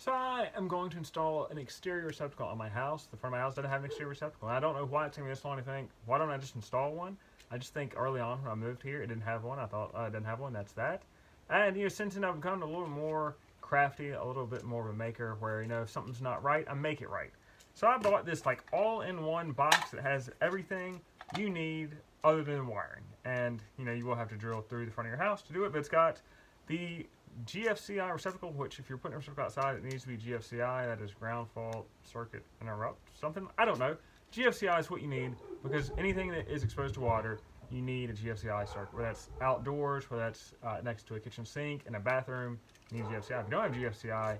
So I am going to install an exterior receptacle on my house. The front of my house doesn't have an exterior receptacle. And I don't know why it's taking me this long to think, why don't I just install one? I just think early on when I moved here, it didn't have one. I thought, it didn't have one, that's that. And, since then I've become a little more crafty, a little bit more of a maker where, if something's not right, I make it right. So I bought this like all-in-one box that has everything you need other than wiring. And, you will have to drill through the front of your house to do it, but it's got the GFCI receptacle, which if you're putting a receptacle outside, it needs to be GFCI. That is ground fault circuit interrupt something. I don't know. GFCI is what you need because anything that is exposed to water, you need a GFCI circuit. Whether that's outdoors, whether that's next to a kitchen sink in a bathroom, you need GFCI. If you don't have GFCI,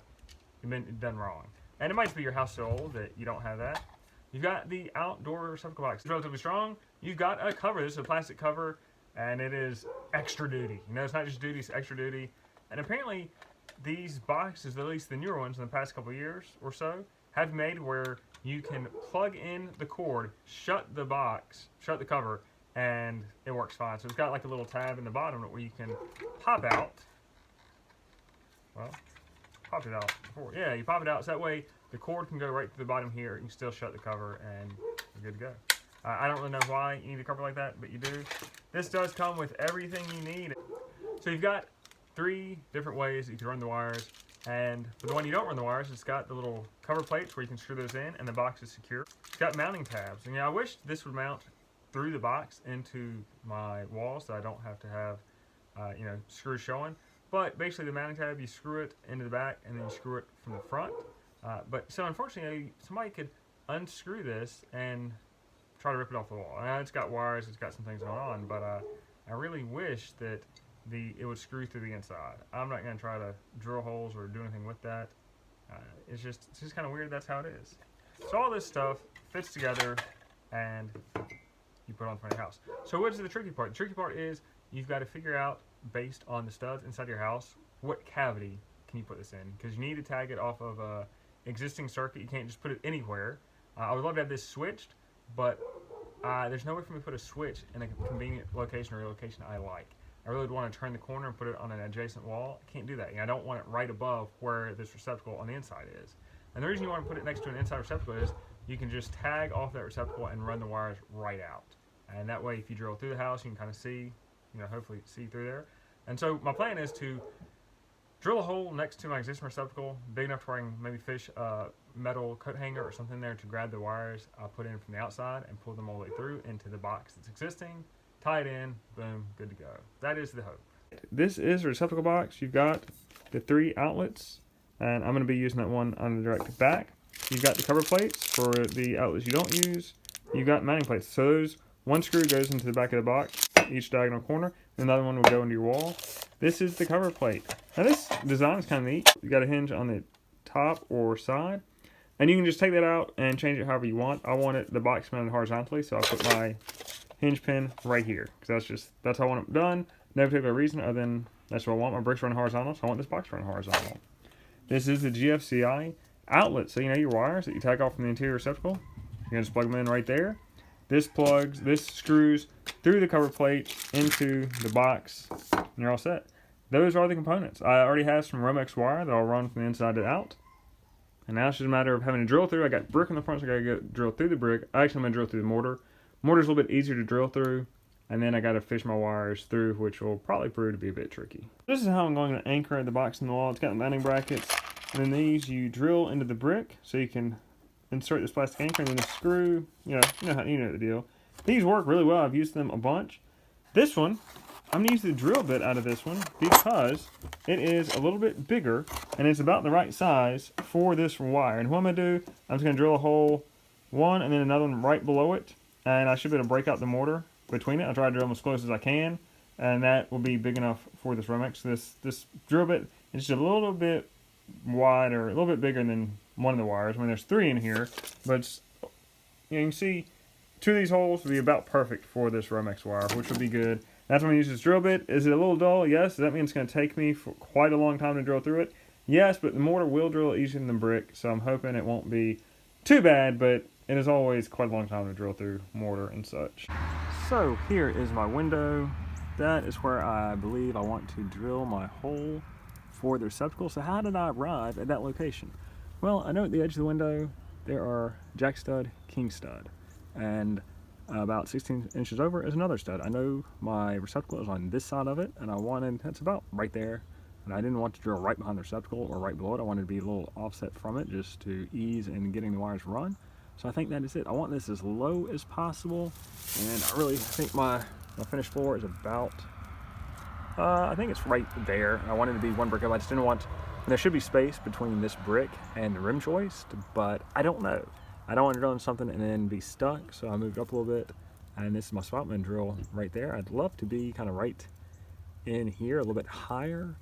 you've been done wrong. And it might be your house so old that you don't have that. You've got the outdoor receptacle box. It's relatively strong. You've got a cover. This is a plastic cover, and it is extra duty. It's not just duty, it's extra duty. And apparently, these boxes, at least the newer ones in the past couple of years or so, have made where you can plug in the cord, shut the box, shut the cover, and it works fine. So it's got like a little tab in the bottom where you can pop out. Well, pop it out before. Yeah, you pop it out so that way the cord can go right to the bottom here. You can still shut the cover and you're good to go. I don't really know why you need a cover like that, but you do. This does come with everything you need. So you've got 3 different ways that you can run the wires, and for the one you don't run the wires, it's got the little cover plates where you can screw those in, and the box is secure. It's got mounting tabs, and I wish this would mount through the box into my wall so I don't have to have screws showing. But basically the mounting tab, you screw it into the back and then you screw it from the front. So unfortunately, somebody could unscrew this and try to rip it off the wall. I know it's got wires, it's got some things going on, but I really wish that it would screw through the inside. I'm not going to try to drill holes or do anything with that. It's just kind of weird. That's how it is. So all this stuff fits together and you put it on the front of your house. So what's the tricky part? The tricky part is you've got to figure out, based on the studs inside your house, what cavity can you put this in, because you need to tag it off of a existing circuit. You can't just put it anywhere. I would love to have this switched, but there's no way for me to put a switch in a convenient location or a location I like. I really would want to turn the corner and put it on an adjacent wall. I can't do that. I don't want it right above where this receptacle on the inside is. And the reason you want to put it next to an inside receptacle is you can just tag off that receptacle and run the wires right out. And that way, if you drill through the house, you can kind of see, hopefully see through there. And so my plan is to drill a hole next to my existing receptacle, big enough to where I can maybe fish a metal coat hanger or something there to grab the wires I'll put in from the outside and pull them all the way through into the box that's existing. Tie it in, boom, good to go. That is the hope. This is a receptacle box. You've got the 3 outlets, and I'm going to be using that one on the direct back. You've got the cover plates for the outlets you don't use. You've got mounting plates. So those, one screw goes into the back of the box, each diagonal corner, and another one will go into your wall. This is the cover plate. Now this design is kind of neat. You got a hinge on the top or side, and you can just take that out and change it however you want. I want it the box mounted horizontally, so I'll put my hinge pin right here, because that's how I want it done. No particular reason other than that's what I want. My bricks run horizontal, so I want this box run horizontal. This is the GFCI outlet, so your wires that you tag off from the interior receptacle, you're gonna just plug them in right there. This screws through the cover plate into the box, and you're all set. Those are the components. I already have some Romex wire that I'll run from the inside to out, and now it's just a matter of having to drill through. I got brick in the front, so I gotta go drill through the brick. Actually, I'm gonna drill through the mortar. Mortar's a little bit easier to drill through, and then I got to fish my wires through, which will probably prove to be a bit tricky. This is how I'm going to anchor the box in the wall. It's got mounting brackets, and then these you drill into the brick, so you can insert this plastic anchor, and then the screw. You know the deal. These work really well. I've used them a bunch. This one, I'm gonna use the drill bit out of this one because it is a little bit bigger, and it's about the right size for this wire. And what I'm gonna do, I'm just gonna drill a hole, one and then another one right below it. And I should be able to break out the mortar between it. I'll try to drill them as close as I can, and that will be big enough for this Romex. This drill bit is just a little bit wider, a little bit bigger than one of the wires. I mean, there's 3 in here, but you can see 2 of these holes will be about perfect for this Romex wire, which will be good. That's when I use this drill bit. Is it a little dull? Yes. Does that mean it's going to take me for quite a long time to drill through it? Yes, but the mortar will drill easier than brick, so I'm hoping it won't be too bad, but it is always quite a long time to drill through mortar and such. So here is my window. That is where I believe I want to drill my hole for the receptacle. So how did I arrive at that location? Well, I know at the edge of the window there are jack stud, king stud, and about 16 inches over is another stud. I know my receptacle is on this side of it, and I wanted, that's about right there, and I didn't want to drill right behind the receptacle or right below it. I wanted to be a little offset from it just to ease in getting the wires run. So I think that is it. I want this as low as possible, and I really think my finished floor is about, I think it's right there. I wanted it to be one brick up. I just didn't want, there should be space between this brick and the rim joist, but I don't know. I don't want to drill in something and then be stuck, so I moved up a little bit, and this is my spot man drill right there. I'd love to be kind of right in here, a little bit higher,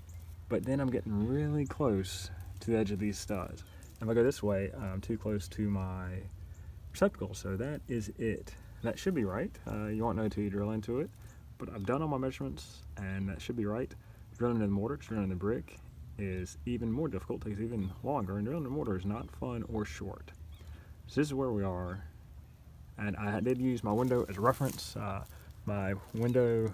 but then I'm getting really close to the edge of these studs. If I go this way, I'm too close to my receptacle, so that is it. That should be right. You won't know until you drill into it, but I've done all my measurements, and that should be right. Drilling in the mortar, drilling in the brick is even more difficult, takes even longer, and drilling in the mortar is not fun or short. So this is where we are, and I did use my window as a reference. My window,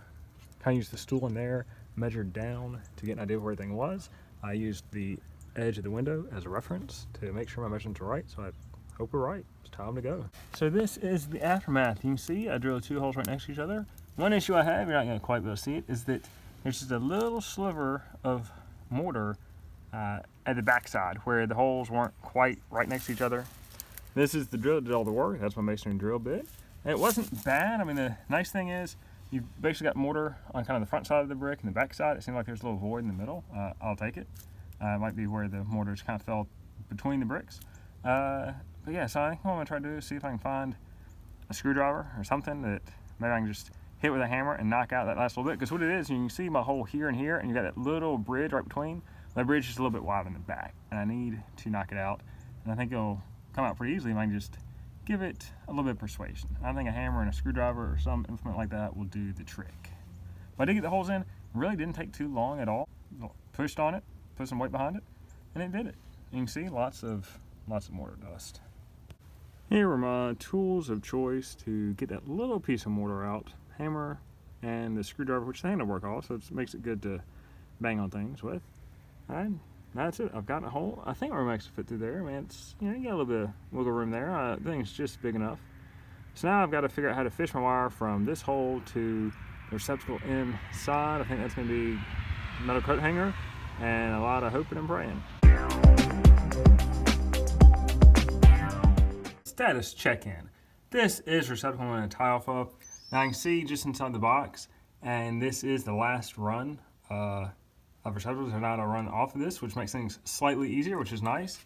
kind of used the stool in there, measured down to get an idea of where everything was. I used the edge of the window as a reference to make sure my measurements are right, so I hope we're right. It's time to go. So this is the aftermath. You can see I drilled 2 holes right next to each other. One issue I have, you're not going to quite be able to see it, is that there's just a little sliver of mortar at the back side where the holes weren't quite right next to each other. This is the drill that did all the work. That's my masonry drill bit. And it wasn't bad. I mean, the nice thing is you've basically got mortar on kind of the front side of the brick and the back side. It seemed like there's a little void in the middle. I'll take it. It might be where the mortar just kind of fell between the bricks. But yeah, so I think what I'm gonna try to do is see if I can find a screwdriver or something that maybe I can just hit with a hammer and knock out that last little bit. Because what it is, you can see my hole here and here, and you got that little bridge right between. That bridge is a little bit wide in the back, and I need to knock it out. And I think it'll come out pretty easily if I can just give it a little bit of persuasion. I think a hammer and a screwdriver or some implement like that will do the trick. But I did get the holes in. It really didn't take too long at all. Pushed on it, put some weight behind it, and it did it. You can see lots of mortar dust. Here were my tools of choice to get that little piece of mortar out. Hammer and the screwdriver, which the handle work off, so it makes it good to bang on things with. And that's it. I've gotten a hole. I think we're max to fit through there. I mean, it's, you know, you got a little bit of wiggle room there. I think it's just big enough. So now I've got to figure out how to fish my wire from this hole to the receptacle inside. I think that's going to be metal coat hanger and a lot of hoping and praying. Status check-in. This is receptacle in a tile fob. Now I can see just inside the box, and this is the last run of receptacles. And now I'll run off of this, which makes things slightly easier, which is nice.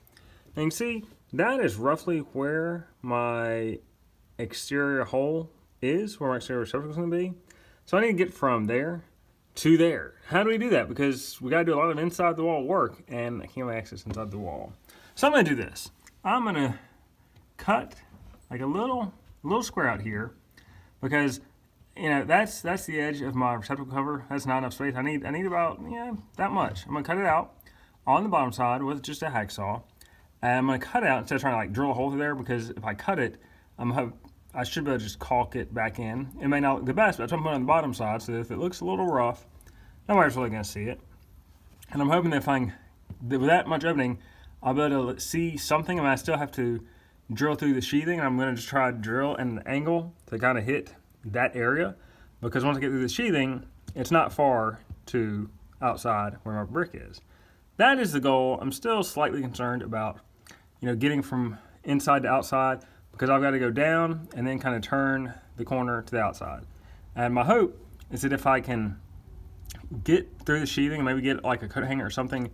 And you can see that is roughly where my exterior hole is, where my exterior receptacle is going to be. So I need to get from there to there. How do we do that? Because we got to do a lot of inside the wall work, and I can't access inside the wall. So I'm going to do this. I'm going to cut like a little square out here, because you know that's the edge of my receptacle cover. That's not enough space. I need about that much. I'm gonna cut it out on the bottom side with just a hacksaw, and I'm gonna cut it out instead of trying to like drill a hole through there, because if I cut it, I should be able to just caulk it back in. It may not look the best, but that's what I'm putting on the bottom side, so that if it looks a little rough, nobody's really gonna see it. And I'm hoping that with that much opening, I'll be able to see something. I mean, I still have to drill through the sheathing, and I'm going to just try to drill at an angle to kind of hit that area, because once I get through the sheathing, it's not far to outside where my brick is. That is the goal. I'm still slightly concerned about getting from inside to outside, because I've got to go down and then kind of turn the corner to the outside. And my hope is that if I can get through the sheathing and maybe get like a coat hanger or something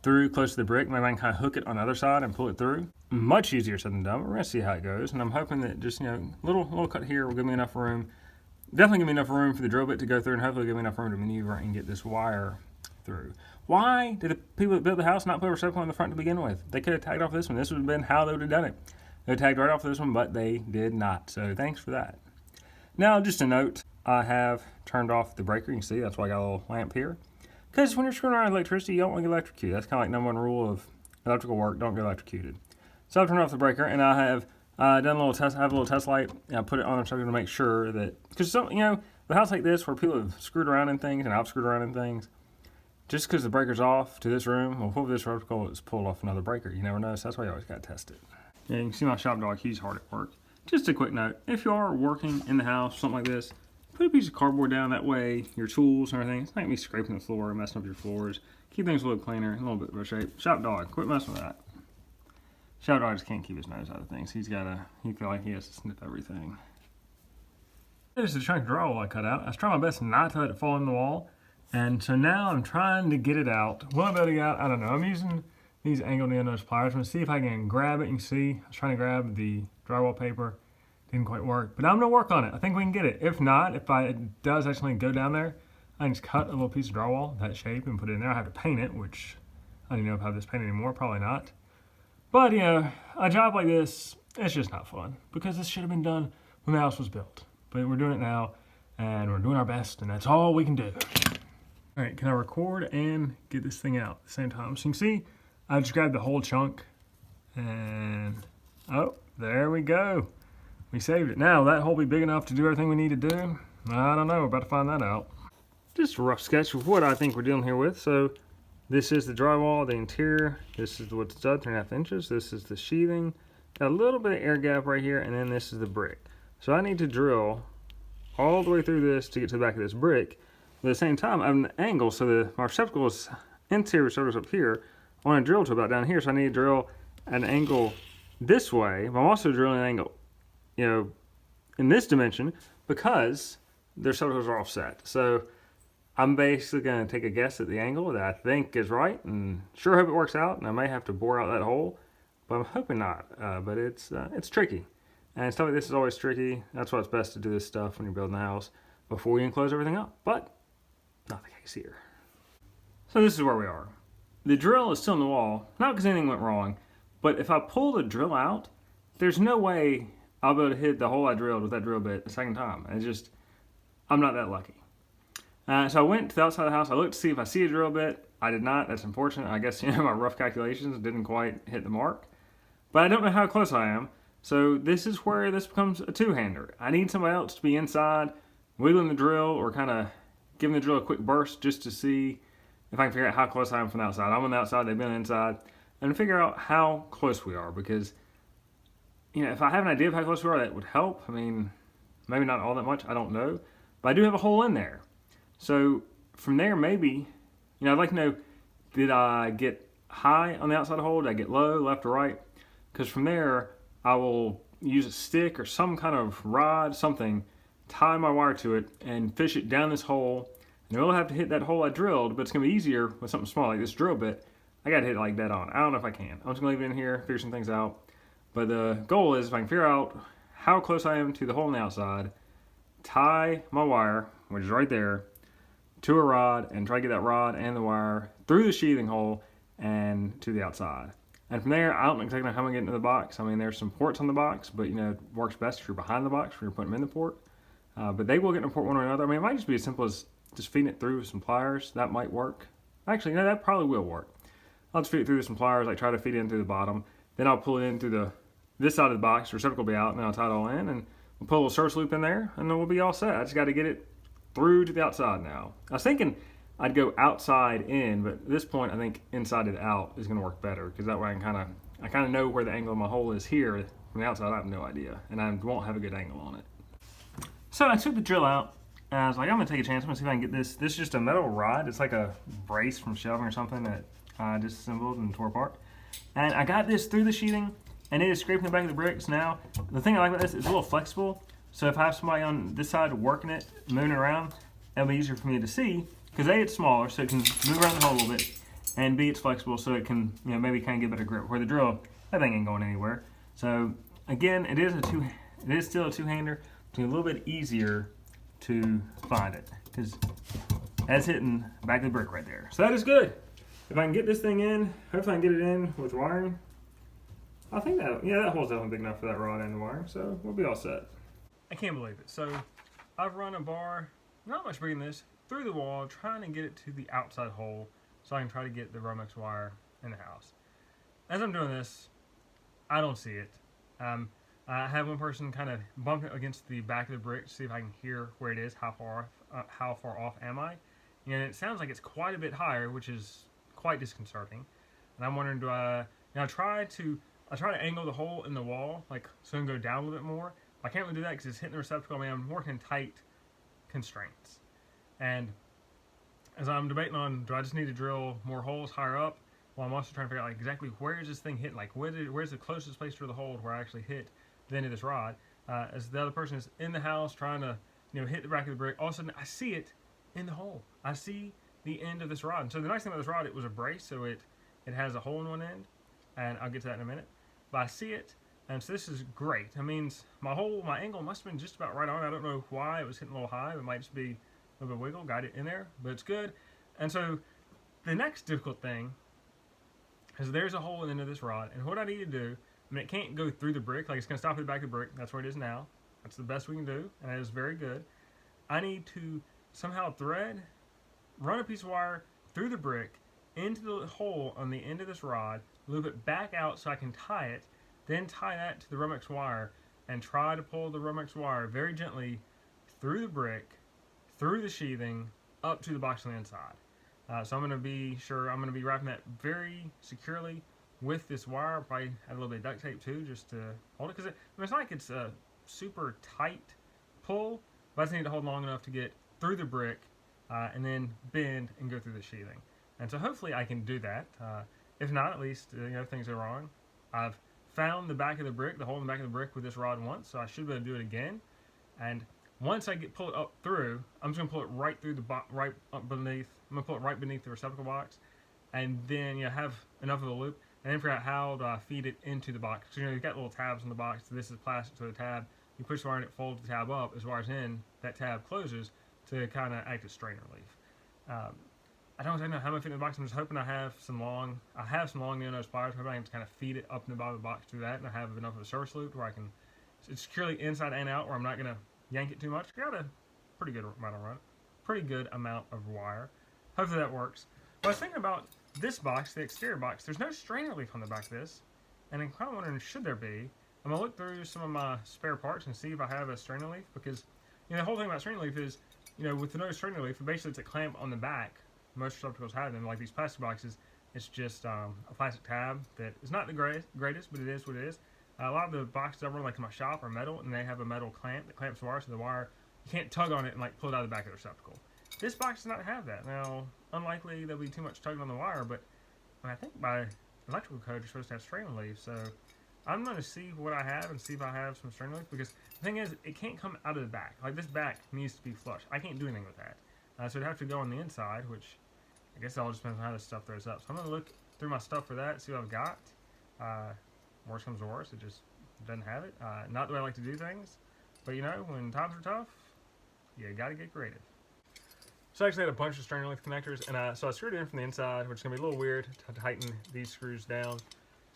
through close to the brick, maybe I can kind of hook it on the other side and pull it through. Much easier said than done, but we're gonna see how it goes. And I'm hoping that just little cut here will give me enough room. Definitely give me enough room for the drill bit to go through, and hopefully give me enough room to maneuver and get this wire through. Why did the people that built the house not put a receptacle in the front to begin with? They could have tagged off this one. This would have been how they would have done it. They tagged right off this one, but they did not. So thanks for that. Now, just a note, I have turned off the breaker. You can see that's why I got a little lamp here. Because when you're screwing around electricity, you don't want to get electrocuted. That's kind of like #1 rule of electrical work: don't get electrocuted. So I've turned off the breaker, and I have done a little test. I have a little test light, and I put it on the receptacle to make sure that, because the house like this where people have screwed around in things, and I've screwed around in things, just because the breaker's off to this room, well, hopefully this receptacle is pulled off another breaker. You never know, so that's why you always got to test it. Yeah, you can see my shop dog, he's hard at work. Just a quick note, if you are working in the house, something like this, put a piece of cardboard down, that way your tools and everything, it's not going to be scraping the floor and messing up your floors. Keep things a little cleaner, a little bit better shape. Shop dog, quit messing with that. Shop dog just can't keep his nose out of things. He feel like he has to sniff everything. This is the chunk of drywall I cut out. I was trying my best not to let it fall in the wall. And so now I'm trying to get it out. Will I be able to get it out? I don't know. I'm using these angled in nose pliers. I'm going to see if I can grab it. You can see I was trying to grab the drywall paper. Didn't quite work. But I'm going to work on it. I think we can get it. If not, if it does actually go down there, I can just cut a little piece of drywall, that shape, and put it in there. I have to paint it, which I don't even know if I have this painted anymore. Probably not. But, you know, a job like this, it's just not fun. Because this should have been done when the house was built. But we're doing it now, and we're doing our best, and that's all we can do. All right, can I record and get this thing out at the same time? So you can see, I just grabbed the whole chunk, and oh, there we go. We saved it. Now, that hole will be big enough to do everything we need to do. I don't know, we're about to find that out. Just a rough sketch of what I think we're dealing here with. So this is the drywall, the interior. This is what's done, 3.5 inches. This is the sheathing. Got a little bit of air gap right here, and then this is the brick. So I need to drill all the way through this to get to the back of this brick. But at the same time, I have an angle, so my receptacle is interior receptacle up here. I want to drill to about down here, so I need to drill at an angle this way. But I'm also drilling an angle, you know, in this dimension because their receptacles are offset. So I'm basically going to take a guess at the angle that I think is right, and sure hope it works out. And I may have to bore out that hole, but I'm hoping not. But it's tricky, and stuff like this is always tricky. That's why it's best to do this stuff when you're building a house before you enclose everything up. But not the case here. So this is where we are. The drill is still in the wall, not because anything went wrong, but if I pull the drill out, there's no way I'll be able to hit the hole I drilled with that drill bit the second time. It's just, I'm not that lucky. So I went to the outside of the house. I looked to see if I see a drill bit. I did not. That's unfortunate. I guess, you know, my rough calculations didn't quite hit the mark. But I don't know how close I am. So this is where this becomes a two-hander. I need somebody else to be inside, wiggling the drill or kind of giving the drill a quick burst just to see if I can figure out how close I am from the outside. I'm on the outside, they've been inside, and figure out how close we are, because, you know, if I have an idea of how close we are, that would help. I mean, maybe not all that much, I don't know, but I do have a hole in there. So from there, maybe, you know, I'd like to know, did I get high on the outside of the hole? Did I get low, left or right? Because from there, I will use a stick or some kind of rod, something, tie my wire to it and fish it down this hole. And I will have to hit that hole I drilled, but it's going to be easier with something small like this drill bit. I got to hit it like dead on. I don't know if I can. I'm just going to leave it in here, figure some things out. But the goal is if I can figure out how close I am to the hole on the outside, tie my wire, which is right there, to a rod and try to get that rod and the wire through the sheathing hole and to the outside. And from there, I don't know exactly how I'm going to get into the box. I mean, there's some ports on the box, but, you know, it works best if you're behind the box when you're putting them in the port. But they will get in a port one or another. I mean, it might just be as simple as just feeding it through with some pliers. That might work. Actually, no, that probably will work. I'll just feed it through with some pliers, like try to feed it in through the bottom. Then I'll pull it in through this side of the box. The receptacle will be out, and then I'll tie it all in, and we'll put a little service loop in there, and then we'll be all set. I just got to get it through to the outside now. I was thinking I'd go outside in, but at this point, I think inside and out is going to work better, because that way I kind of know where the angle of my hole is here. From the outside, I have no idea, and I won't have a good angle on it. So I took the drill out, and I was like, I'm going to take a chance. I'm going to see if I can get this. This is just a metal rod. It's like a brace from shelving or something that I disassembled and tore apart. And I got this through the sheathing, and it is scraping the back of the bricks now. The thing I like about this is it's a little flexible, so if I have somebody on this side working it, moving it around, it'll be easier for me to see, because A, it's smaller, so it can move around the hole a little bit, and B, it's flexible, so it can, you know, maybe kind of get better grip. Where the drill, that thing ain't going anywhere. So again, it is still a two-hander. It's a little bit easier to find it, because that's hitting the back of the brick right there. So that is good. If I can get this thing in, hopefully I can get it in with wiring. I think that hole's definitely big enough for that rod and the wiring, so we'll be all set. I can't believe it. So I've run a bar, not much bigger than this, through the wall, trying to get it to the outside hole so I can try to get the Romex wire in the house. As I'm doing this, I don't see it. I have one person kind of bump it against the back of the brick to see if I can hear where it is, how far off am I. And it sounds like it's quite a bit higher, which is quite disconcerting. And I'm wondering, do I try to angle the hole in the wall, like so it can go down a little bit more. I can't really do that because it's hitting the receptacle. I mean, I'm working tight constraints. And as I'm debating on, do I just need to drill more holes higher up? Well, I'm also trying to figure out like exactly where is this thing hitting? Like where's the closest place to the hole where I actually hit the end of this rod? As the other person is in the house trying to hit the back of the brick, all of a sudden I see it in the hole. I see the end of this rod. And so the nice thing about this rod, it was a brace, so it has a hole in one end, and I'll get to that in a minute. But I see it, and so this is great. That means my angle must have been just about right on. I don't know why it was hitting a little high. It might just be a little bit of wiggle, got it in there, but it's good. And so the next difficult thing is there's a hole in the end of this rod, and what I need to do, I mean, it can't go through the brick, like it's going to stop at the back of the brick. That's where it is now. That's the best we can do, and it is very good. I need to somehow run a piece of wire through the brick into the hole on the end of this rod, loop it back out so I can tie it, then tie that to the Romex wire and try to pull the Romex wire very gently through the brick, through the sheathing, up to the box on the inside. So I'm going to be wrapping that very securely with this wire. Probably add a little bit of duct tape too, just to hold it, because it's not like it's a super tight pull, but I just need to hold long enough to get through the brick and then bend and go through the sheathing. And so hopefully I can do that. If not, at least if things are wrong, I've found the back of the brick, the hole in the back of the brick with this rod once, so I should be able to do it again. And once I pull it up through, I'm just gonna pull it right through right up beneath. I'm gonna pull it right beneath the receptacle box, and then have enough of the loop, and then figure out how to feed it into the box. So you've got little tabs on the box. So this is plastic, so the tab, you push the wire and it folds the tab up. As wire's in, that tab closes to kind of act as strain relief. I don't know how I'm gonna fit in the box. I'm just hoping I have some long needle-nose pliers. Hoping I can just kind of feed it up in the bottom of the box through that, and I have enough of a service loop where I can it's securely inside and out, where I'm not gonna yank it too much. Got a pretty good amount of wire. Hopefully that works. But I was thinking about this box, the exterior box. There's no strain relief on the back of this, and I'm kind of wondering, should there be? I'm gonna look through some of my spare parts and see if I have a strain relief, because the whole thing about strain relief is, with the no strain relief, basically it's a clamp on the back. Most receptacles have them, like these plastic boxes. It's just a plastic tab that is not the greatest, but it is what it is. A lot of the boxes I run, like in my shop, are metal, and they have a metal clamp that clamps the wire, so the wire, you can't tug on it and pull it out of the back of the receptacle. This box does not have that. Now, unlikely there'll be too much tugging on the wire, but I think by electrical code you're supposed to have strain relief, so I'm going to see what I have and see if I have some strain relief, because the thing is, it can't come out of the back. Like, this back needs to be flush. I can't do anything with that. So it'd have to go on the inside, which I guess it all just depends on how this stuff throws up. So I'm going to look through my stuff for that, see what I've got. Worst comes to worst, it just doesn't have it. Not the way I like to do things, but when times are tough, you got to get creative. So I actually had a bunch of strain relief connectors, and so I screwed it in from the inside, which is going to be a little weird to tighten these screws down.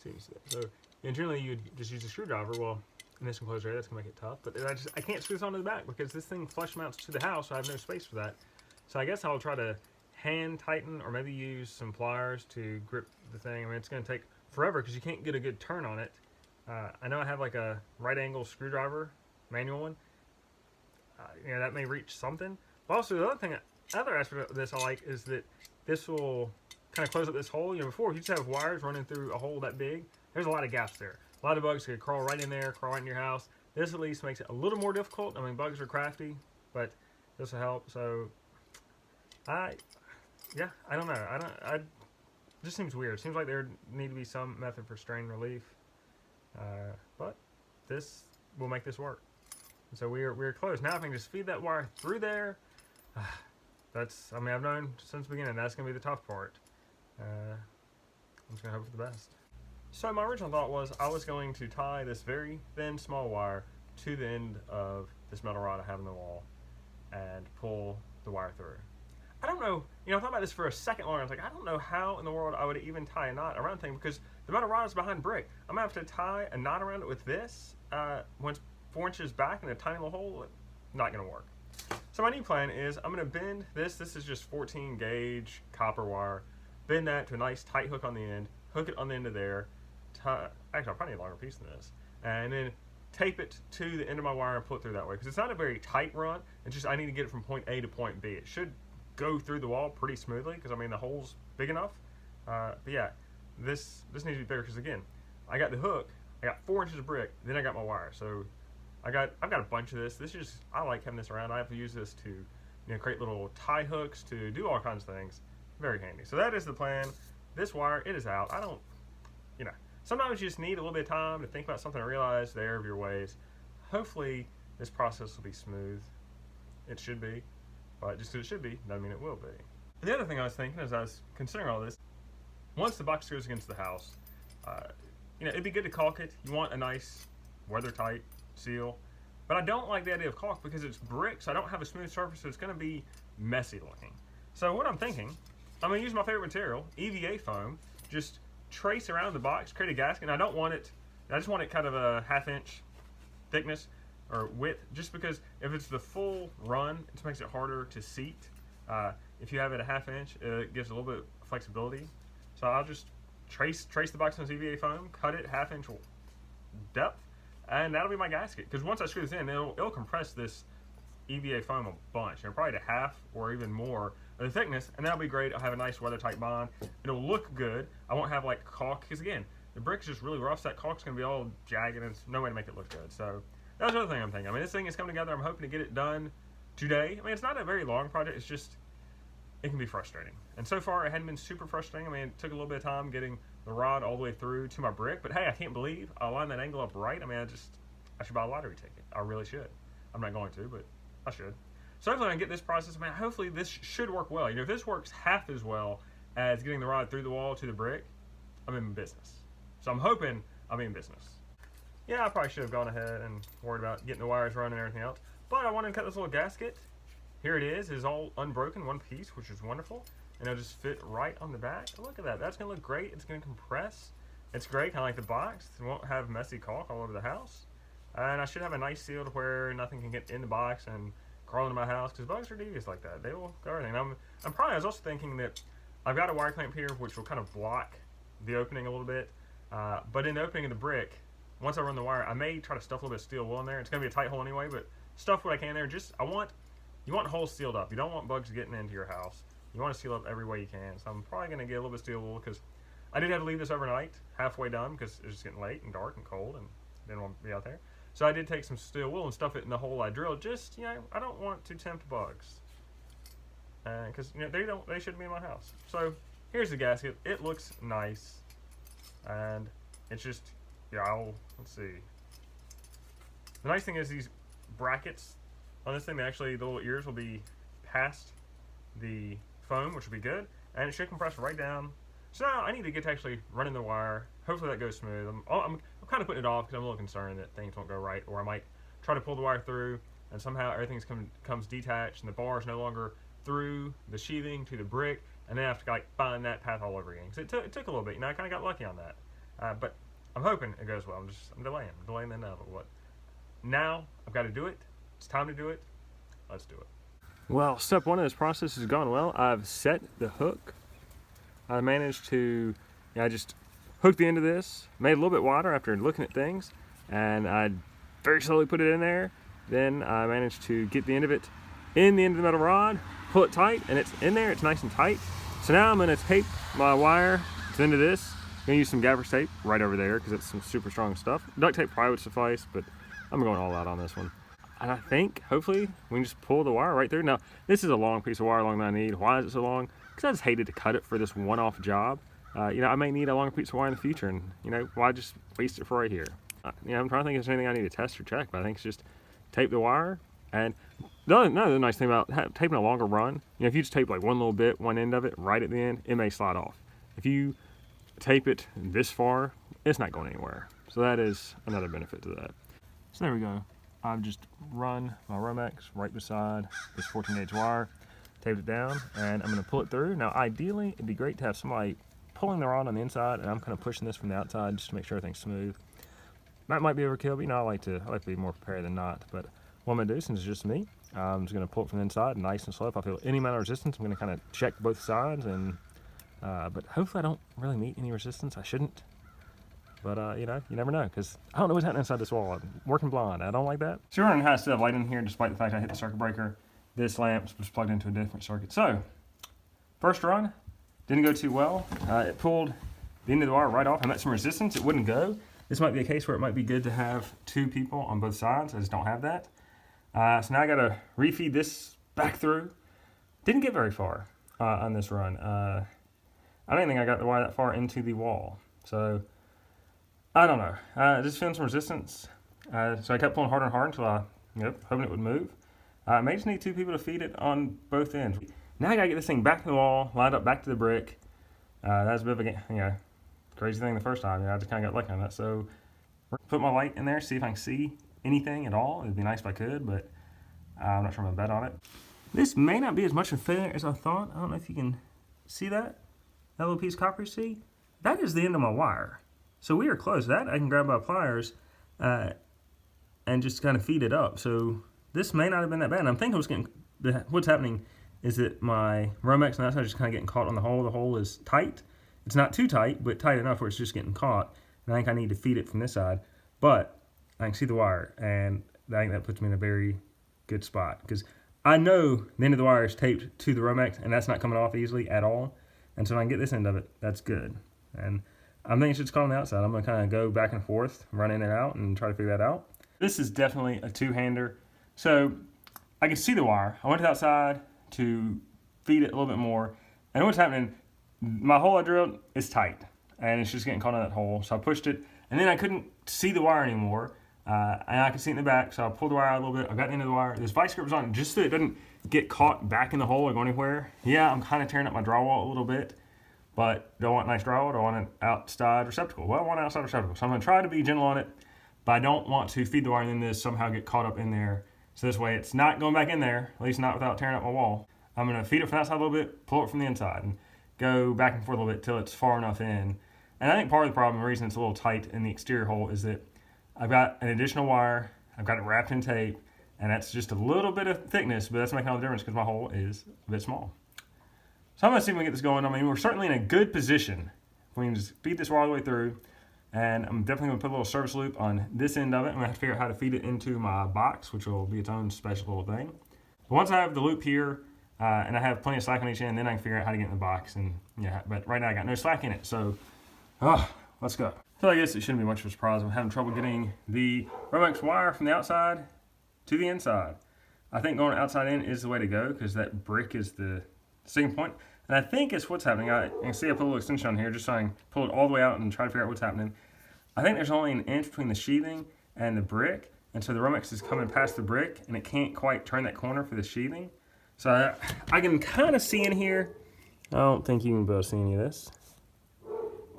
See that? So generally you'd just use a screwdriver. Well, in this enclosure area, that's going to make it tough. But I can't screw this onto the back because this thing flush mounts to the house, so I have no space for that. So I guess I'll try to hand tighten, or maybe use some pliers to grip the thing. I mean, it's going to take forever because you can't get a good turn on it. I know I have like a right angle screwdriver, manual one. That may reach something. But also the other aspect of this I like is that this will kind of close up this hole. Before, if you just have wires running through a hole that big, there's a lot of gaps there. A lot of bugs could crawl right in there, crawl right in your house. This at least makes it a little more difficult. I mean, bugs are crafty, but this will help. So, I don't know. It just seems weird. It seems like there need to be some method for strain relief. But this will make this work. And so we're close. Now if I can just feed that wire through there, I've known since the beginning that's going to be the tough part. I'm just going to hope for the best. So my original thought was I was going to tie this very thin, small wire to the end of this metal rod I have in the wall and pull the wire through. I don't know, I thought about this for a second longer. I was like, I don't know how in the world I would even tie a knot around the thing, because the metal rod is behind brick. I'm going to have to tie a knot around it with this when it's 4 inches back in a tiny little hole. Not going to work. So my new plan is I'm going to bend this. This is just 14 gauge copper wire. Bend that to a nice tight hook on the end. Hook it on the end of there. Actually, I'll probably need a longer piece than this. And then tape it to the end of my wire and pull it through that way. Because it's not a very tight run. It's just I need to get it from point A to point B. It should go through the wall pretty smoothly because I mean the hole's big enough. But yeah, this needs to be bigger because again, I got the hook, I got 4 inches of brick, then I got my wire. So I've got a bunch of this. This is I like having this around. I have to use this to create little tie hooks, to do all kinds of things. Very handy. So that is the plan. This wire, it is out. I don't, sometimes you just need a little bit of time to think about something and realize the error of your ways. Hopefully this process will be smooth. It should be, but just because it should be doesn't mean it will be. The other thing I was thinking as I was considering all this, once the box goes against the house, it'd be good to caulk it. You want a nice weather-tight seal, but I don't like the idea of caulk because it's brick, so I don't have a smooth surface, so it's going to be messy looking. So what I'm thinking, I'm going to use my favorite material, EVA foam, just trace around the box, create a gasket, and I just want it kind of a 1/2 inch thickness or width, just because if it's the full run, it just makes it harder to seat. If you have it a 1/2 inch, it gives a little bit of flexibility. So I'll just trace the box on this EVA foam, cut it 1/2 inch depth, and that'll be my gasket. Because once I screw this in, it'll compress this EVA foam a bunch, probably to half or even more of the thickness, and that'll be great. I'll have a nice weather-tight bond. It'll look good. I won't have like caulk, because again, the brick's just really rough, so that caulk's gonna be all jagged, and there's no way to make it look good. So that's the other thing I'm thinking. I mean, this thing is coming together. I'm hoping to get it done today. I mean, it's not a very long project. It's just, it can be frustrating. And so far, it hadn't been super frustrating. I mean, it took a little bit of time getting the rod all the way through to my brick, but hey, I can't believe I lined that angle up right. I mean, I should buy a lottery ticket. I really should. I'm not going to, but I should. So hopefully I can get this process. I mean, hopefully this should work well. If this works half as well as getting the rod through the wall to the brick, I'm in business. So I'm hoping I'm in business. Yeah, I probably should have gone ahead and worried about getting the wires running and everything else, but I wanted to cut this little gasket. Here it is. It's all unbroken, one piece, which is wonderful. And it'll just fit right on the back. Look at that. That's going to look great. It's going to compress. It's great, kind of like the box. It won't have messy caulk all over the house. And I should have a nice seal to where nothing can get in the box and crawl into my house, because bugs are devious like that. They will go everything. I was also thinking that I've got a wire clamp here which will kind of block the opening a little bit. But in the opening of the brick, once I run the wire, I may try to stuff a little bit of steel wool in there. It's going to be a tight hole anyway, but stuff what I can there. You want holes sealed up. You don't want bugs getting into your house. You want to seal up every way you can. So I'm probably going to get a little bit of steel wool, because I did have to leave this overnight, halfway done, because it was just getting late and dark and cold and didn't want to be out there. So I did take some steel wool and stuff it in the hole I drilled. Just, I don't want to tempt bugs, because they shouldn't be in my house. So here's the gasket. It looks nice, and it's just, let's see. The nice thing is these brackets on this thing, the little ears will be past the foam, which will be good, and it should compress right down. So now I need to get to actually running the wire. Hopefully that goes smooth. I'm kind of putting it off because I'm a little concerned that things won't go right, or I might try to pull the wire through and somehow everything comes detached and the bar is no longer through the sheathing to the brick, and then I have to find that path all over again. So it took a little bit. I kind of got lucky on that, but I'm hoping it goes well. I'm delaying the inevitable. But now I've got to do it. It's time to do it. Let's do it. Well, step one of this process has gone well. I've set the hook. I managed to, I just hooked the end of this, made it a little bit wider after looking at things, and I very slowly put it in there. Then I managed to get the end of it in the end of the metal rod, pull it tight, and it's in there. It's nice and tight. So now I'm going to tape my wire to the end of this. I'm going to use some gaffer's tape right over there because it's some super strong stuff. Duct tape probably would suffice, but I'm going all out on this one. And I think, hopefully, we can just pull the wire right through. Now, this is a long piece of wire longer than I need. Why is it so long? Because I just hated to cut it for this one-off job. I may need a longer piece of wire in the future, and, why just waste it for right here? I'm trying to think if there's anything I need to test or check, but I think it's just tape the wire. And another nice thing about taping a longer run, if you just tape like one little bit, one end of it, right at the end, it may slide off. If you tape it this far, it's not going anywhere. So that is another benefit to that. So there we go. I've just run my Romex right beside this 14-gauge wire, taped it down, and I'm going to pull it through. Now, ideally, it'd be great to have somebody pulling the rod on the inside, and I'm kind of pushing this from the outside just to make sure everything's smooth. That might be overkill, but I like to be more prepared than not. But what I'm going to do, since it's just me, I'm just going to pull it from the inside, nice and slow. If I feel any amount of resistance, I'm going to kind of check both sides, and but hopefully I don't really meet any resistance. I shouldn't. But, you never know, because I don't know what's happening inside this wall. I'm working blind. I don't like that. So we're running high set of light in here, despite the fact I hit the circuit breaker. this lamp was plugged into a different circuit. So, first run, didn't go too well. It pulled the end of the wire right off. I met some resistance, it wouldn't go. This might be a case where it might be good to have 2 people on both sides. I just don't have that. So now I gotta refeed this back through. Didn't get very far on this run. I don't think I got the wire that far into the wall. So, I don't know. Just feeling some resistance. So I kept pulling harder and harder until I, hoping it would move. I may just need 2 people to feed it on both ends. Now I gotta get this thing back to the wall, lined up back to the brick. That was a bit of a, crazy thing the first time. I just kind of got lucky on that. So, put my light in there, see if I can see anything at all. It'd be nice if I could, but I'm not sure I'm gonna bet on it. This may not be as much of a failure as I thought. I don't know if you can see that. That little piece of copper, see? That is the end of my wire. So we are close. That I can grab my pliers and just kind of feed it up. So this may not have been that bad. And I'm thinking what's happening is that my Romex on that side is just kind of getting caught on the hole. The hole is tight. It's not too tight, but tight enough where it's just getting caught. And I think I need to feed it from this side. But I can see the wire, and I think that puts me in a very good spot. Because I know the end of the wire is taped to the Romex, and that's not coming off easily at all. And so if I can get this end of it, that's good. And I'm thinking it's just caught on the outside. I'm going to kind of go back and forth, run in and out, and try to figure that out. This is definitely a 2-hander. So I can see the wire. I went to the outside to feed it a little bit more. And what's happening, my hole I drilled is tight. And it's just getting caught in that hole. So I pushed it. And then I couldn't see the wire anymore. And I could see it in the back. So I pulled the wire out a little bit. I got the end of the wire. This vice grip was on just so it doesn't get caught back in the hole or go anywhere. Yeah, I'm kind of tearing up my drywall a little bit. But do I want nice drywall or do I want an outside receptacle? Well, I want an outside receptacle. So I'm going to try to be gentle on it. But I don't want to feed the wire and then this somehow get caught up in there. So this way it's not going back in there, at least not without tearing up my wall. I'm going to feed it from that side a little bit, pull it from the inside, and go back and forth a little bit till it's far enough in. And I think part of the problem, the reason it's a little tight in the exterior hole, is that I've got an additional wire, I've got it wrapped in tape, and that's just a little bit of thickness, but that's making all the difference because my hole is a bit small. So I'm going to see if we can get this going. I mean, we're certainly in a good position. We can just feed this wire all the way through, and I'm definitely going to put a little service loop on this end of it. I'm going to have to figure out how to feed it into my box, which will be its own special little thing. But once I have the loop here, and I have plenty of slack on each end, then I can figure out how to get in the box. And yeah, but right now I got no slack in it, so let's go. So I guess it shouldn't be much of a surprise. I'm having trouble getting the Romex wire from the outside to the inside. I think going outside in is the way to go because that brick is the sticking point. And I think it's what's happening. I can see I put a little extension on here just so I can pull it all the way out and try to figure out what's happening. I think there's only an inch between the sheathing and the brick, and so the Romex is coming past the brick and it can't quite turn that corner for the sheathing. So I can kind of see in here. I don't think you can be able to see any of this.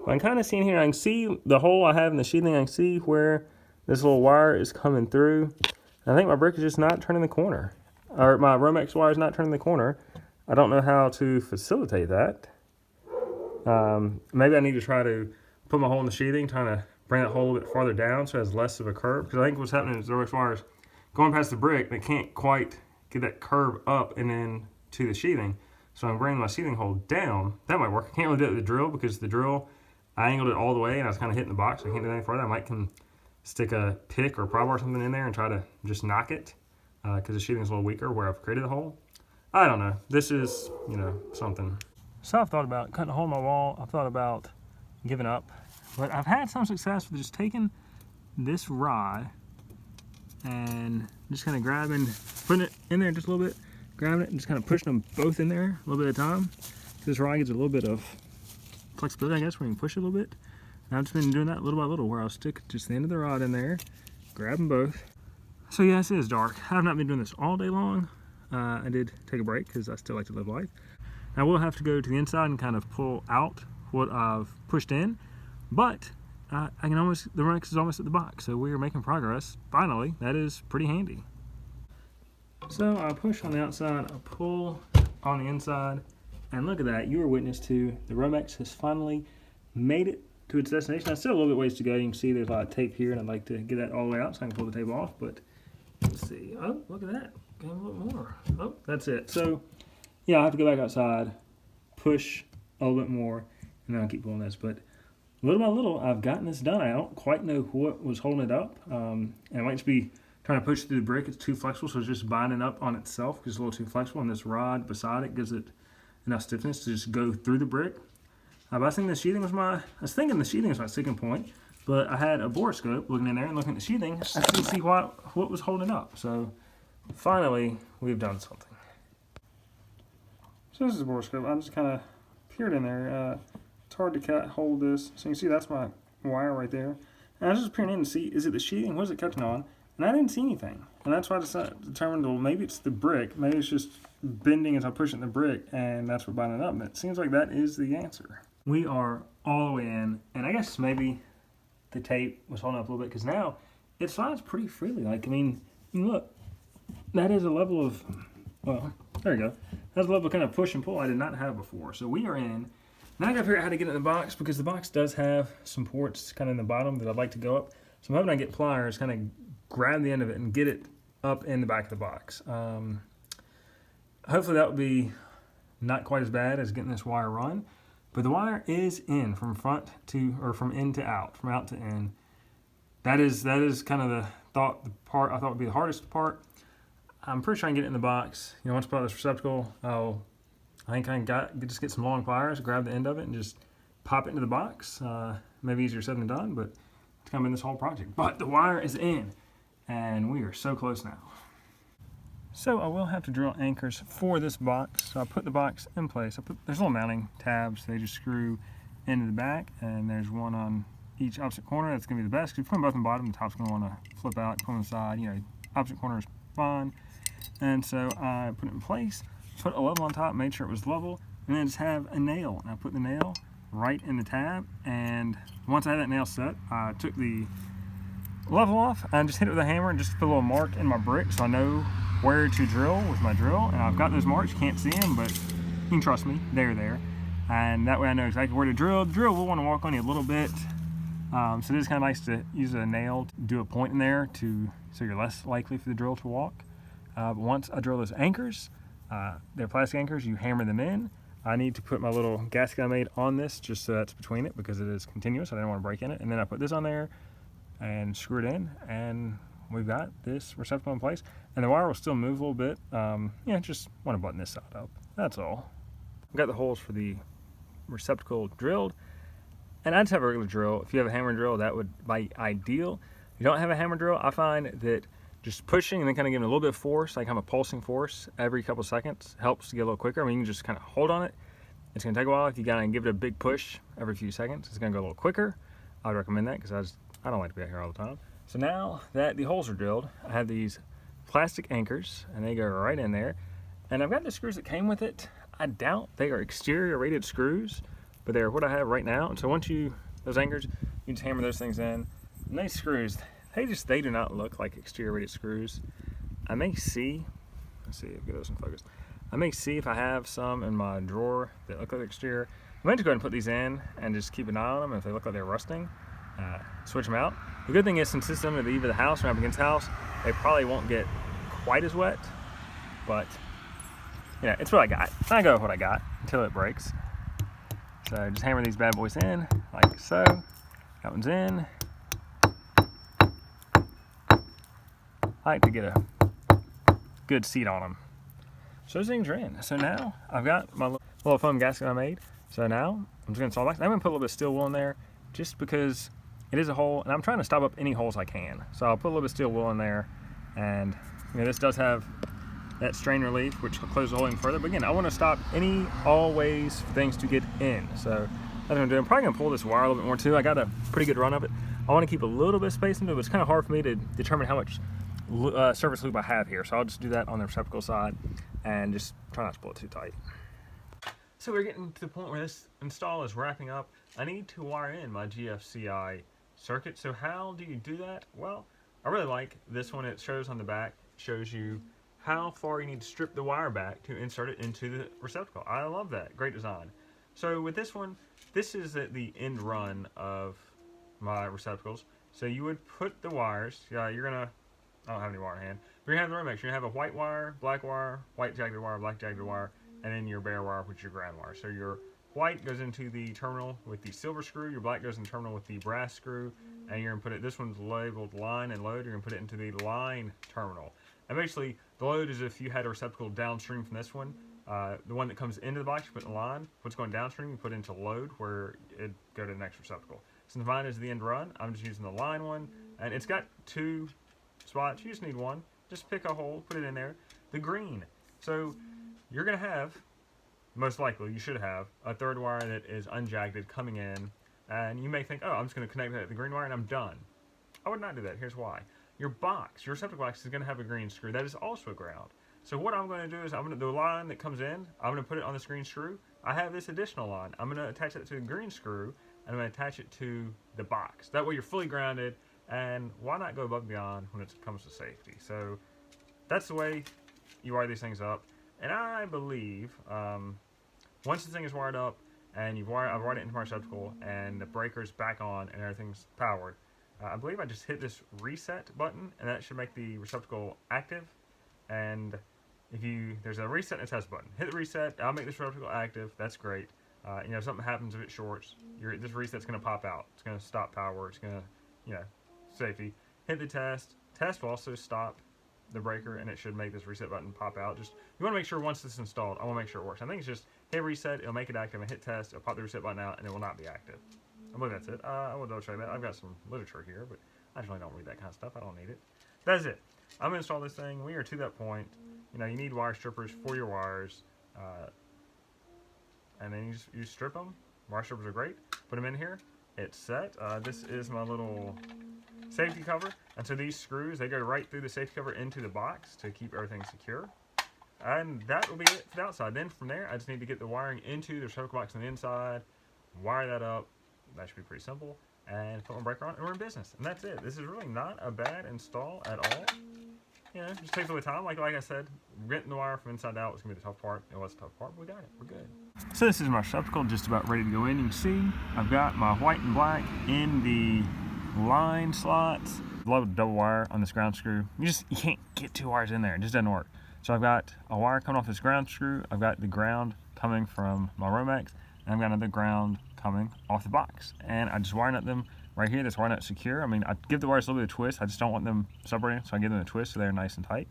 But I can kind of see in here. I can see the hole I have in the sheathing. I can see where this little wire is coming through. I think my brick is just not turning the corner. Or my Romex wire is not turning the corner. I don't know how to facilitate that. Maybe I need to try to put my hole in the sheathing, trying to bring that hole a bit farther down so it has less of a curve. Because I think what's happening is the Romex wire is going past the brick. They can't quite get that curve up and then to the sheathing. So I'm bringing my sheathing hole down. That might work. I can't really do it with the drill because the drill, I angled it all the way and I was kind of hitting the box. So I can't do anything further. I might can stick a pick or a pry bar or something in there and try to just knock it because the sheathing is a little weaker where I've created the hole. I don't know. This is, something. So I've thought about cutting a hole in my wall. I've thought about giving up. But I've had some success with just taking this rod and just kind of grabbing, putting it in there just a little bit, grabbing it and just kind of pushing them both in there a little bit at a time. This rod gives a little bit of flexibility, I guess, where you can push it a little bit. And I've just been doing that little by little, where I'll stick just the end of the rod in there, grab them both. So yes, it is dark. I have not been doing this all day long. I did take a break because I still like to live life. I will have to go to the inside and kind of pull out what I've pushed in, but the Romex is almost at the box, so we are making progress. Finally, that is pretty handy. So I push on the outside, I pull on the inside, and look at that. You are witness to the Romex has finally made it to its destination. There's still a little bit ways to go. You can see there's a lot of tape here, and I'd like to get that all the way out so I can pull the tape off, but let's see. Oh, look at that. Got a little more. Oh, that's it. So, yeah, I'll have to go back outside, push a little bit more, and then I'll keep pulling this. But little by little, I've gotten this done. I don't quite know what was holding it up. And it might just be trying trying to push through the brick. It's too flexible, so it's just binding up on itself because it's a little too flexible. And this rod beside it gives it enough stiffness to just go through the brick. But I was thinking the sheathing was my sticking point, but I had a Borescope looking in there and looking at the sheathing. I couldn't see what was holding it up. So finally, we've done something. So this is a Borescope. I just kind of peered in there. It's hard to hold this. So you can see that's my wire right there. And I was just peering in to see, is it the sheathing? What is it catching on? And I didn't see anything. And that's why I determined, well, maybe it's the brick. Maybe it's just bending as I push it in the brick, and that's what binding it up. And it seems like that is the answer. We are all the way in, and I guess maybe the tape was holding up a little bit, because now it slides pretty freely. Like, I mean, look, that is a level of, well, there you go. That's a level of kind of push and pull I did not have before. So we are in. Now I got to figure out how to get it in the box, because the box does have some ports kind of in the bottom that I'd like to go up. So I'm hoping I get pliers, kind of grab the end of it and get it up in the back of the box. Hopefully that would be not quite as bad as getting this wire run. But the wire is in from from in to out, from out to in. That is kind of the part I thought would be the hardest part. I'm pretty sure I can get it in the box. You know, once I put out this receptacle, I think I can just get some long pliers, grab the end of it, and just pop it into the box. Maybe easier said than done, but it's kind of been this whole project. But the wire is in, and we are so close now. So I will have to drill anchors for this box. So I put the box in place. There's little mounting tabs. They just screw into the back, and there's one on each opposite corner. That's going to be the best. If you put them both on the bottom, the top's going to want to flip out, put them on the side. You know, opposite corner is fine. And so I put it in place, put a level on top, made sure it was level, and then just have a nail. And I put the nail right in the tab, and once I had that nail set, I took the level off and just hit it with a hammer and just put a little mark in my brick so I know where to drill with my drill. And I've got those marks. You can't see them, but you can trust me, they're there. And that way I know exactly where to drill. The drill will want to walk on you a little bit. So it is kind of nice to use a nail to do a point in there so you're less likely for the drill to walk. But once I drill those anchors, they're plastic anchors, you hammer them in. I need to put my little gasket I made on this just so that's between it because it is continuous. I didn't want to break in it. And then I put this on there and screw it in, and we've got this receptacle in place. And the wire will still move a little bit. Yeah, just want to button this side up. That's all. I've got the holes for the receptacle drilled, and I just have a regular drill. If you have a hammer drill, that would be ideal. If you don't have a hammer drill, I find that just pushing and then kind of giving a little bit of force, like I'm a pulsing force every couple seconds, helps to get a little quicker. I mean, you can just kind of hold on it. It's going to take a while. If you gotta give it a big push every few seconds, it's going to go a little quicker. I would recommend that because I don't like to be out here all the time. So now that the holes are drilled, I have these plastic anchors, and they go right in there. And I've got the screws that came with it. I doubt they are exterior rated screws, but they're what I have right now. And so once those anchors, you just hammer those things in. And these screws, they do not look like exterior rated screws. I may see, let's see if I get those in focus. I may see if I have some in my drawer that look like exterior. I might just go ahead and put these in and just keep an eye on them. If they look like they're rusting, switch them out. The good thing is, since this is under the eave of the house or up against the house, they probably won't get quite as wet, but yeah, it's what I got. I go with what I got until it breaks. So just hammer these bad boys in like so. That one's in. I like to get a good seat on them. So those things are in. So now I've got my little foam gasket I made. So now I'm just gonna install the box. I'm gonna put a little bit of steel wool in there just because it is a hole, and I'm trying to stop up any holes I can. So I'll put a little bit of steel wool in there, and you know, this does have that strain relief, which will close the hole even further. But again, I want to stop all ways for things to get in. So that's what I'm gonna do. I'm probably gonna pull this wire a little bit more too. I got a pretty good run of it. I want to keep a little bit of space into it, but it's kind of hard for me to determine how much surface loop I have here. So I'll just do that on the receptacle side and just try not to pull it too tight. So we're getting to the point where this install is wrapping up. I need to wire in my GFCI circuit. So how do you do that? Well, I really like this one. It shows on the back, shows you how far you need to strip the wire back to insert it into the receptacle. I love that. Great design. So with this one, this is at the end run of my receptacles. So you would put the wires, I don't have any wire in hand, but you're gonna have the right mix. You're gonna have a white wire, black wire, white jagged wire, black jagged wire, and then your bare wire, which is your ground wire. So your white goes into the terminal with the silver screw, your black goes in the terminal with the brass screw, and you're gonna put it, this one's labeled line and load, you're gonna put it into the line terminal. And basically, the load is if you had a receptacle downstream from this one, the one that comes into the box, you put in line. What's going downstream, you put into load, where it go to the next receptacle. Since mine is the end run, I'm just using the line one, and it's got 2 spots. You just need one. Just pick a hole, put it in there. The green. So you're gonna have, most likely, you should have a third wire that is unjagged coming in, and you may think, oh, I'm just gonna connect that to the green wire and I'm done. I would not do that. Here's why. Your box, your receptacle box, is gonna have a green screw that is also ground. So what I'm going to do is the line that comes in, I'm going to put it on this green screw. I have this additional line. I'm going to attach it to the green screw, and I'm going to attach it to the box. That way you're fully grounded, and why not go above and beyond when it comes to safety? So that's the way you wire these things up. And I believe once the thing is wired up, and I've wired it into my receptacle, and the breaker's back on, and everything's powered, I believe I just hit this reset button, and that should make the receptacle active. And there's a reset and a test button. Hit the reset. I'll make this receptacle active. That's great. If something happens, if it shorts, this reset's going to pop out. It's going to stop power. It's going to, safety. Hit the test. Test will also stop the breaker, and it should make this reset button pop out. You want to make sure once this is installed, I want to make sure it works. I think it's just hit reset. It'll make it active. And hit test. It'll pop the reset button out, and it will not be active. I believe that's it. I will double check that. I've got some literature here, but I really don't read that kind of stuff. I don't need it. That's it. I'm going to install this thing. We are to that point. You need wire strippers for your wires, and then you strip them. Wire strippers are great. Put them in here. It's set. This is my little safety cover, and so these screws, they go right through the safety cover into the box to keep everything secure. And that will be it for the outside. Then from there, I just need to get the wiring into the receptacle box on the inside, wire that up. That should be pretty simple, and put my breaker on, and we're in business. And that's it. This is really not a bad install at all. Just takes a little time. Like I said, getting the wire from inside out was going to be the tough part. It was the tough part, but we got it. We're good. So this is my receptacle, just about ready to go in. You can see I've got my white and black in the line slots. Love the double wire on this ground screw. You can't get 2 wires in there. It just doesn't work. So I've got a wire coming off this ground screw. I've got the ground coming from my Romex, and I've got another ground coming off the box. And I just wire nut them right here. That's wire nut secure. I mean, I give the wires a little bit of twist. I just don't want them separating, so I give them a twist so they're nice and tight.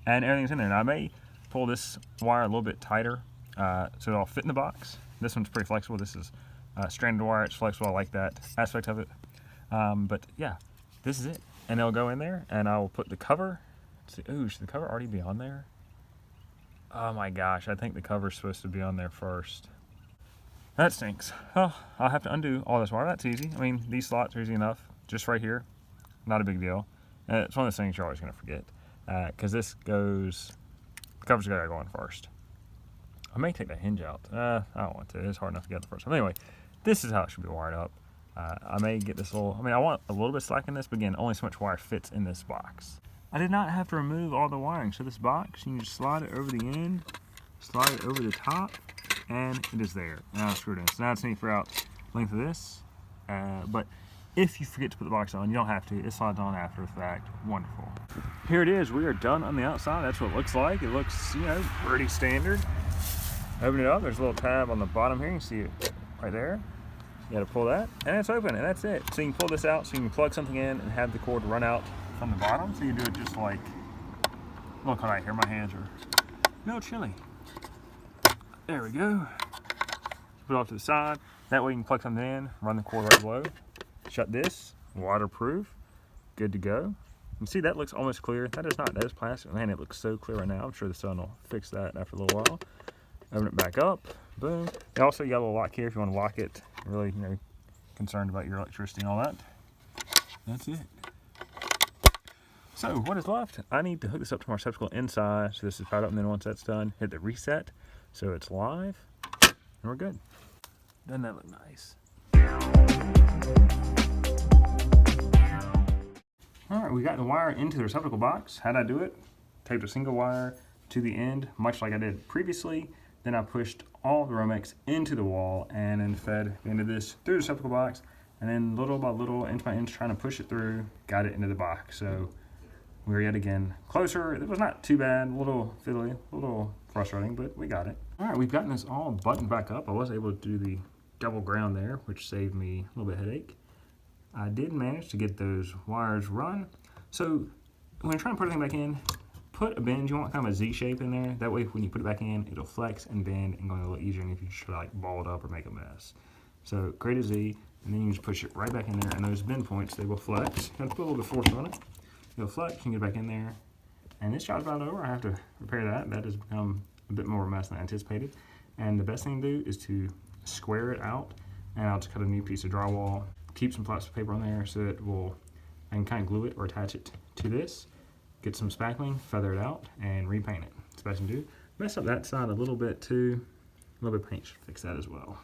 And everything's in there. Now I may pull this wire a little bit tighter so it'll fit in the box. This one's pretty flexible. This is stranded wire. It's flexible. I like that aspect of it. But yeah, this is it. And it'll go in there, and I will put the cover. Let's see. Ooh, should the cover already be on there? Oh my gosh, I think the cover's supposed to be on there first. That stinks. Oh, I'll have to undo all this wire. That's easy. I mean, these slots are easy enough. Just right here. Not a big deal. It's one of those things you're always going to forget. Because the cover's got to go on first. I may take the hinge out. I don't want to. It's hard enough to get the first one. Anyway, this is how it should be wired up. I may get this I want a little bit slack in this, but again, only so much wire fits in this box. I did not have to remove all the wiring. So this box, you can just slide it over the end, slide it over the top, and it is there. Now it's screwed in. So now it's need for out length of this. But if you forget to put the box on, you don't have to. It slides on after the fact. Wonderful. Here it is. We are done on the outside. That's what it looks like. It looks, pretty standard. Open it up. There's a little tab on the bottom here. You can see it right there. You got to pull that, and it's open, and that's it. So you can pull this out, so you can plug something in and have the cord run out from the bottom. So you do it just like, look right here, my hands are a little chilly. There we go. Put it off to the side. That way you can plug something in, run the cord right below. Shut this, waterproof, good to go. You can see that looks almost clear. That is not, that is plastic. Man, it looks so clear right now. I'm sure the sun will fix that after a little while. Open it back up, boom. And also you got a little lock here if you want to lock it. Really, concerned about your electricity and all that. That's it. So what is left? I need to hook this up to my receptacle inside. So this is powered up, and then once that's done, hit the reset. So it's live, and we're good. Doesn't that look nice? All right, we got the wire into the receptacle box. How'd I do it? Taped a single wire to the end, much like I did previously. Then I pushed all the Romex into the wall and then fed the end of this through the receptacle box, and then little by little, inch by inch, trying to push it through, got it into the box. So we're yet again closer. It was not too bad, a little fiddly, a little frustrating, but we got it. All right, we've gotten this all buttoned back up. I was able to do the double ground there, which saved me a little bit of headache. I did manage to get those wires run. So when you're trying to put everything back in, put a bend. You want kind of a Z shape in there. That way when you put it back in, it'll flex and bend and go a little easier than if you just try to like ball it up or make a mess. So create a Z, and then you just push it right back in there, and those bend points, they will flex. You have to put a little bit of force on it. It'll flex, you can get back in there. And this job's about over. I have to repair that. That has become a bit more of a mess than I anticipated. And the best thing to do is to square it out, and I'll just cut a new piece of drywall, keep some plastic paper on there so that I can kind of glue it or attach it to this, get some spackling, feather it out, and repaint it. That's the best thing to do. Mess up that side a little bit too. A little bit of paint should fix that as well.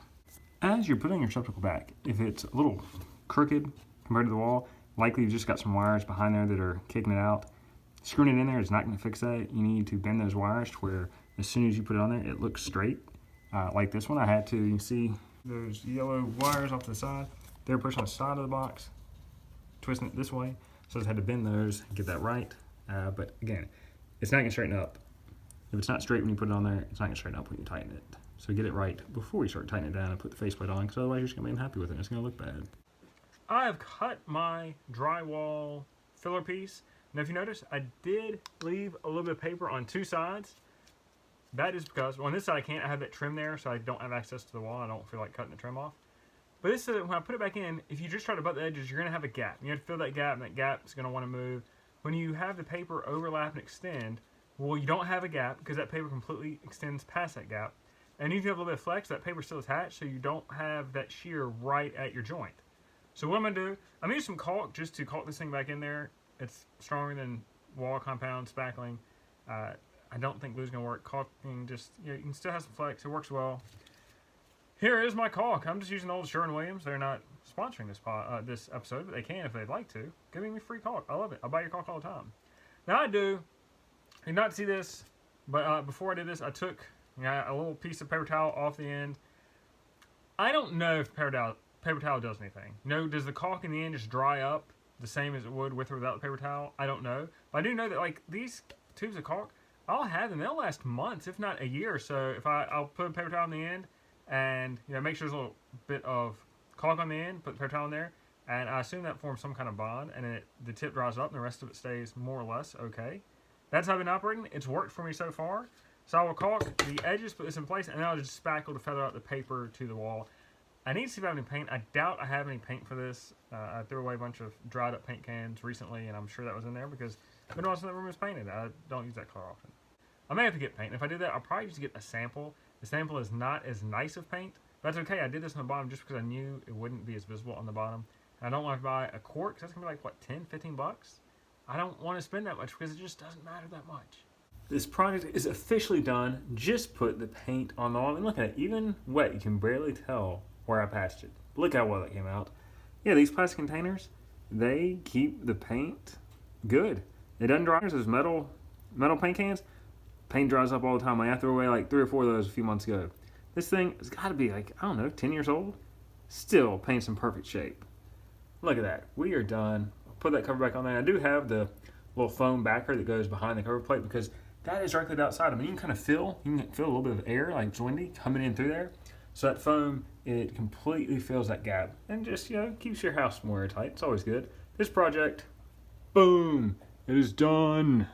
As you're putting your receptacle back, if it's a little crooked compared to the wall, likely you've just got some wires behind there that are kicking it out. Screwing it in there is not going to fix that. You need to bend those wires to where as soon as you put it on there, it looks straight. Like this one, I had to, you can see those yellow wires off to the side. They're pushed on the side of the box, twisting it this way. So I just had to bend those and get that right. But again, it's not going to straighten up. If it's not straight when you put it on there, it's not going to straighten up when you tighten it. So get it right before you start tightening it down and put the faceplate on, because otherwise you're just going to be unhappy with it and it's going to look bad. I have cut my drywall filler piece. Now if you notice, I did leave a little bit of paper on two sides. That is because, on this side I can't, I have that trim there, so I don't have access to the wall. I don't feel like cutting the trim off. But this is, when I put it back in, if you just try to butt the edges, you're going to have a gap. You have to fill that gap, and that gap is going to want to move. When you have the paper overlap and extend, well, you don't have a gap because that paper completely extends past that gap. And if you have a little bit of flex, that paper's still attached, so you don't have that shear right at your joint. So what I'm going to do, I'm going to use some caulk just to caulk this thing back in there. It's stronger than wall compound spackling. I don't think glue's going to work. Caulking just, you can still have some flex. It works well. Here is my caulk. I'm just using old Sherwin-Williams. They're not sponsoring this episode, but they can if they'd like to. Give me free caulk. I love it. I'll buy your caulk all the time. Now I do. You did not see this, but before I did this, I took a little piece of paper towel off the end. I don't know if paper towel does anything. Does the caulk in the end just dry up the same as it would with or without the paper towel? I don't know. But I do know that like these tubes of caulk, I'll have them. They'll last months, if not a year or so. If I'll put a paper towel in the end and make sure there's a little bit of caulk on the end, put the paper towel in there, and I assume that forms some kind of bond, and the tip dries up and the rest of it stays more or less okay. That's how I've been operating. It's worked for me so far. So I will caulk the edges, put this in place, and then I'll just spackle to feather out the paper to the wall. I need to see if I have any paint. I doubt I have any paint for this. I threw away a bunch of dried up paint cans recently, and I'm sure that was in there because I've been watching that room is painted. I don't use that color often. I may have to get paint. If I do that, I'll probably just get a sample. The sample is not as nice of paint, but that's okay. I did this on the bottom just because I knew it wouldn't be as visible on the bottom. And I don't want to buy a quart because that's going to be like, what, 10, 15 bucks? I don't want to spend that much because it just doesn't matter that much. This project is officially done. Just put the paint on the wall. And look at it. Even wet, you can barely tell where I patched it. Look how well that came out. Yeah, these plastic containers, they keep the paint good. It doesn't dry. Those metal paint cans, paint dries up all the time. I threw away like 3 or 4 of those a few months ago. This thing has got to be like, I don't know, 10 years old. Still paint's in perfect shape. Look at that. We are done. I'll put that cover back on there. I do have the little foam backer that goes behind the cover plate because that is directly outside. I mean, you can kind of feel a little bit of air, like it's windy, coming in through there. So that foam, it completely fills that gap and just, keeps your house more airtight. It's always good. This project, boom, it is done.